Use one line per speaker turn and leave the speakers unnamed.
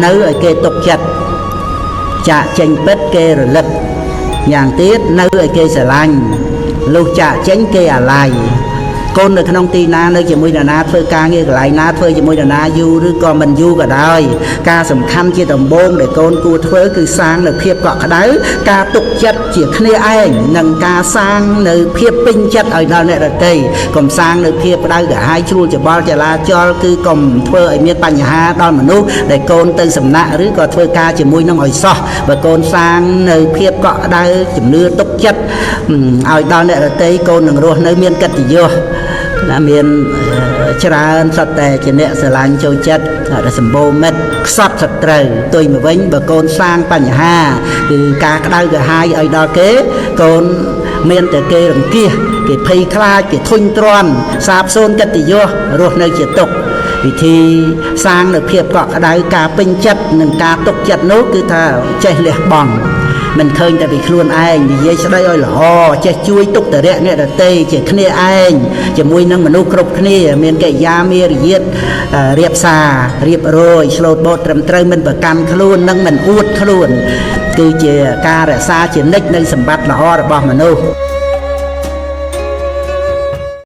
នៅឲ្យគេទុកចិត្តចាក់ចេញពិតគេរលឹកយ៉ាងទៀតនៅឲ្យគេស្រឡាញ់លុះចាក់ចេញគេអាឡ័យកូននៅក្នុងទីណានៅជាមួយនរណាធ្វើការងារកន្លែងណាធ្វើជាមួយនរណាយូរឬក៏មិនយូរក៏ដោយការសំខាន់ជាដំបូងដែលកូនគួរធ្វើគឺសាងនៅភាពកក់ក្ដៅការទុកចិត្តជាគ្នាឯងនិងការសាងនៅភាពពេញចិត្តឲ្យដល់អ្នកដទៃកុំសាងនៅភាពក្ដៅក្រហាយជ្រួលច្បល់ចលាចលគឺកុំធ្វើឲ្យមានបញ្ហាដល់មនុស្សដែលកូនទៅសំណាក់ឬក៏ធ្វើការជាមួយនឹងឲ្យសោះបើកូនសាងនៅភាពកក់ក្ដៅជំនឿទុកចិត្តឲ្យដល់អ្នកដទៃកូននឹងរស់នៅមានកិត្តិយសណាមានច្រើនសត្វតែជាអ្នកស្រឡាញ់ចូលចិត្តសម្បូរមិត្តខ្សត់សត្រូវទុយមកវិញបើកូនសាងបញ្ហាគឺការក្តៅក្រហាយឲ្យដល់គេកូនមានតែគេរង្គៀសគេភ័យខ្លាចគេធុញទ្រាន់សាបសូន្យកិត្តិយសរស់នៅជាទុក្ខវិធីសាងនៅភាពកក់ក្តៅការពេញចិត្តនិងការទុកចិត្តនោះគឺថាចេះលះបង់មិនឃើញតែពីខ្លួនឯងនិយាយស្ដីឲ្យល្អចេះជួយទុក្ខតរៈអ្នកដទៃជាគ្នាឯងជាមួយនឹងមនុស្សគ្រប់គ្នាមានកិរិយាមារយាទរៀបសាររៀបរយឆ្លូតបូតត្រឹមត្រូវមិនប្រកាន់ខ្លួននិងមិនអួតខ្លួនគឺជាការរក្សាជានិច្ចនៃសម្បត្តិល្អរបស់មនុស្ស